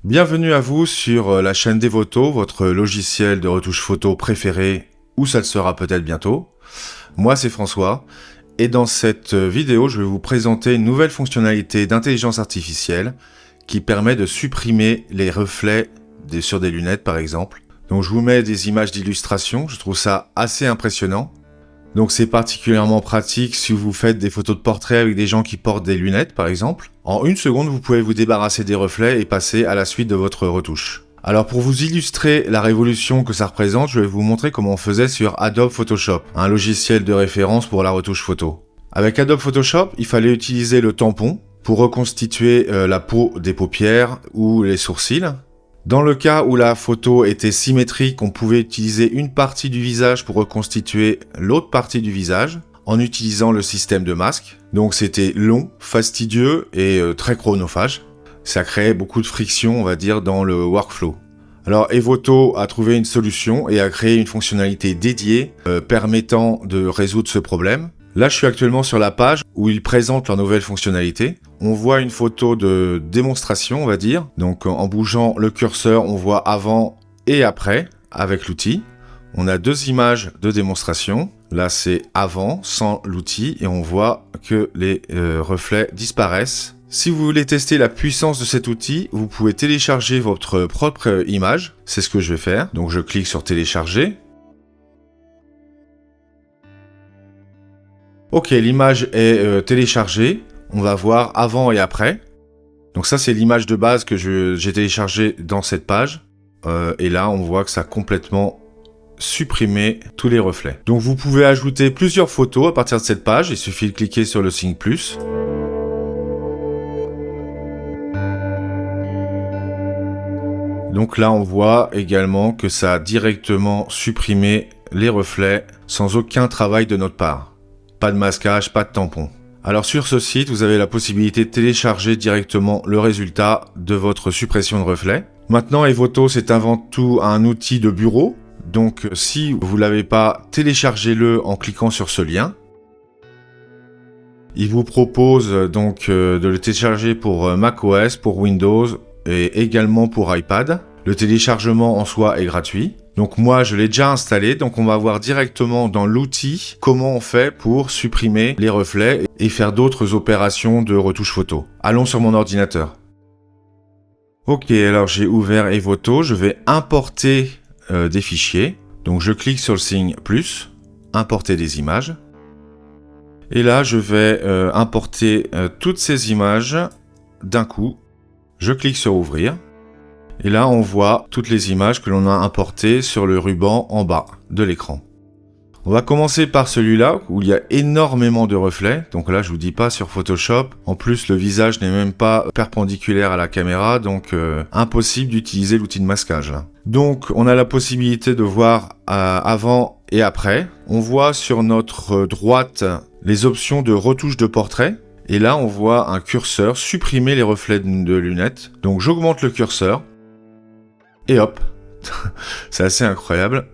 Bienvenue à vous sur la chaîne Devoto, votre logiciel de retouche photo préféré, ou ça le sera peut-être bientôt. Moi c'est François, et dans cette vidéo je vais vous présenter une nouvelle fonctionnalité d'intelligence artificielle qui permet de supprimer les reflets sur des lunettes par exemple. Donc je vous mets des images d'illustration, je trouve ça assez impressionnant. Donc c'est particulièrement pratique si vous faites des photos de portrait avec des gens qui portent des lunettes par exemple. En une seconde, vous pouvez vous débarrasser des reflets et passer à la suite de votre retouche. Alors pour vous illustrer la révolution que ça représente, je vais vous montrer comment on faisait sur Adobe Photoshop, un logiciel de référence pour la retouche photo. Avec Adobe Photoshop, il fallait utiliser le tampon pour reconstituer la peau des paupières ou les sourcils. Dans le cas où la photo était symétrique, on pouvait utiliser une partie du visage pour reconstituer l'autre partie du visage en utilisant le système de masque. Donc c'était long, fastidieux et très chronophage. Ça créait beaucoup de friction, on va dire, dans le workflow. Alors Evoto a trouvé une solution et a créé une fonctionnalité dédiée permettant de résoudre ce problème. Là, je suis actuellement sur la page où ils présentent leur nouvelle fonctionnalité. On voit une photo de démonstration, on va dire. Donc, en bougeant le curseur, on voit avant et après avec l'outil. On a deux images de démonstration. Là, c'est avant, sans l'outil, et on voit que les reflets disparaissent. Si vous voulez tester la puissance de cet outil, vous pouvez télécharger votre propre image. C'est ce que je vais faire. Donc, je clique sur télécharger. Ok, l'image est téléchargée. On va voir avant et après. Donc ça, c'est l'image de base que j'ai téléchargée dans cette page. Et là, on voit que ça a complètement supprimé tous les reflets. Donc vous pouvez ajouter plusieurs photos à partir de cette page. Il suffit de cliquer sur le signe plus. Donc là, on voit également que ça a directement supprimé les reflets sans aucun travail de notre part. Pas de masquage, pas de tampon. Alors sur ce site, vous avez la possibilité de télécharger directement le résultat de votre suppression de reflets. Maintenant, Evoto, c'est avant tout un outil de bureau. Donc si vous ne l'avez pas, téléchargez-le en cliquant sur ce lien. Il vous propose donc de le télécharger pour macOS, pour Windows et également pour iPad. Le téléchargement en soi est gratuit. Donc moi, je l'ai déjà installé, donc on va voir directement dans l'outil comment on fait pour supprimer les reflets et faire d'autres opérations de retouche photo. Allons sur mon ordinateur. Ok, alors j'ai ouvert Evoto, je vais importer des fichiers. Donc je clique sur le signe plus, importer des images. Et là, je vais importer toutes ces images d'un coup. Je clique sur ouvrir. Et là, on voit toutes les images que l'on a importées sur le ruban en bas de l'écran. On va commencer par celui-là, où il y a énormément de reflets. Donc là, je vous dis pas sur Photoshop. En plus, le visage n'est même pas perpendiculaire à la caméra, donc impossible d'utiliser l'outil de masquage. Là. Donc, on a la possibilité de voir avant et après. On voit sur notre droite les options de retouche de portrait. Et là, on voit un curseur supprimer les reflets de lunettes. Donc, j'augmente le curseur. Et hop, c'est assez incroyable.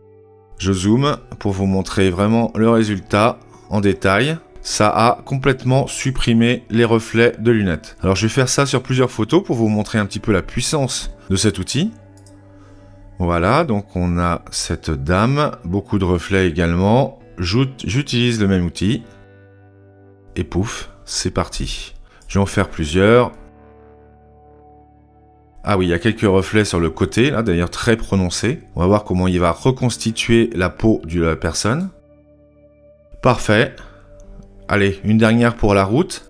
Je zoome pour vous montrer vraiment le résultat en détail. Ça a complètement supprimé les reflets de lunettes. Alors je vais faire ça sur plusieurs photos pour vous montrer un petit peu la puissance de cet outil. Voilà, donc on a cette dame, beaucoup de reflets également. J'utilise le même outil. Et pouf, c'est parti. Je vais en faire plusieurs. Ah oui, il y a quelques reflets sur le côté, là, d'ailleurs très prononcés. On va voir comment il va reconstituer la peau de la personne. Parfait. Allez, une dernière pour la route.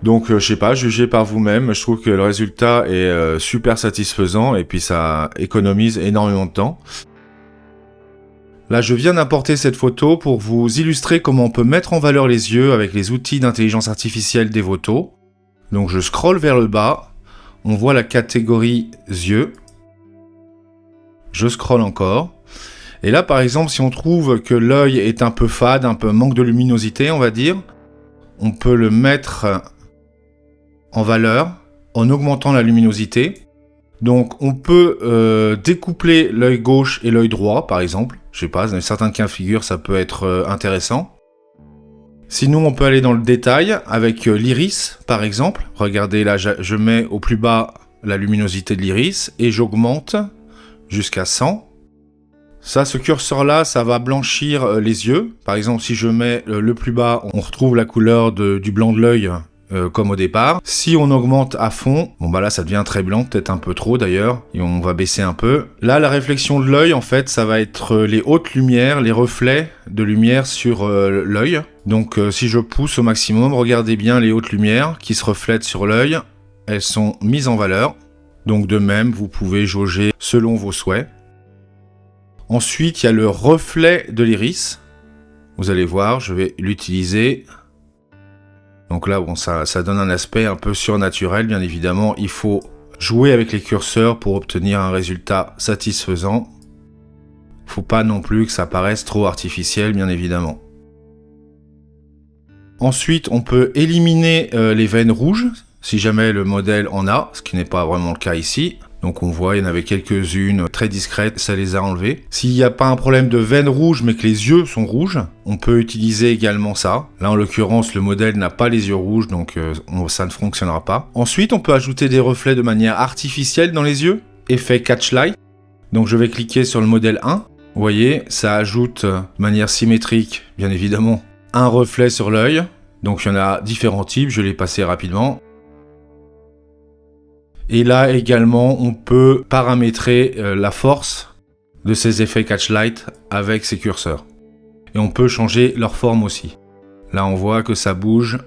Donc, je sais pas, jugez par vous-même. Je trouve que le résultat est super satisfaisant et puis ça économise énormément de temps. Là, je viens d'importer cette photo pour vous illustrer comment on peut mettre en valeur les yeux avec les outils d'intelligence artificielle d'Evoto. Donc, je scrolle vers le bas. On voit la catégorie yeux. Je scrolle encore. Et là, par exemple, si on trouve que l'œil est un peu fade, un peu manque de luminosité, on va dire, on peut le mettre en valeur en augmentant la luminosité. Donc, on peut découpler l'œil gauche et l'œil droit, par exemple. Je sais pas, dans certains cas de figure, ça peut être intéressant. Sinon, on peut aller dans le détail avec l'iris, par exemple. Regardez, là, je mets au plus bas la luminosité de l'iris et j'augmente jusqu'à 100. Ça, ce curseur-là, ça va blanchir les yeux. Par exemple, si je mets le plus bas, on retrouve la couleur du blanc de l'œil comme au départ. Si on augmente à fond, bon bah là ça devient très blanc, peut-être un peu trop d'ailleurs, et on va baisser un peu. Là, la réflexion de l'œil, en fait, ça va être les hautes lumières, les reflets de lumière sur l'œil. Donc si je pousse au maximum, regardez bien les hautes lumières qui se reflètent sur l'œil, elles sont mises en valeur. Donc de même, vous pouvez jauger selon vos souhaits. Ensuite, il y a le reflet de l'iris. Vous allez voir, je vais l'utiliser. Donc là, bon, ça donne un aspect un peu surnaturel, bien évidemment. Il faut jouer avec les curseurs pour obtenir un résultat satisfaisant. Faut pas non plus que ça paraisse trop artificiel, bien évidemment. Ensuite, on peut éliminer les veines rouges, si jamais le modèle en a, ce qui n'est pas vraiment le cas ici. Donc on voit, il y en avait quelques-unes très discrètes, ça les a enlevées. S'il n'y a pas un problème de veines rouges, mais que les yeux sont rouges, on peut utiliser également ça. Là, en l'occurrence, le modèle n'a pas les yeux rouges, donc ça ne fonctionnera pas. Ensuite, on peut ajouter des reflets de manière artificielle dans les yeux, effet catch light. Donc je vais cliquer sur le modèle 1. Vous voyez, ça ajoute de manière symétrique, bien évidemment, un reflet sur l'œil. Donc il y en a différents types, je l'ai passé rapidement. Et là également, on peut paramétrer la force de ces effets catch light avec ces curseurs. Et on peut changer leur forme aussi. Là, on voit que ça bouge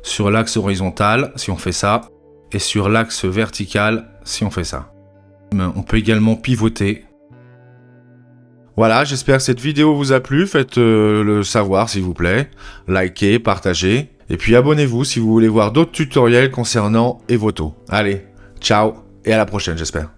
sur l'axe horizontal, si on fait ça, et sur l'axe vertical, si on fait ça. On peut également pivoter. Voilà, j'espère que cette vidéo vous a plu. Faites le savoir, s'il vous plaît. Likez, partagez. Et puis abonnez-vous si vous voulez voir d'autres tutoriels concernant Evoto. Allez, ciao et à la prochaine, j'espère.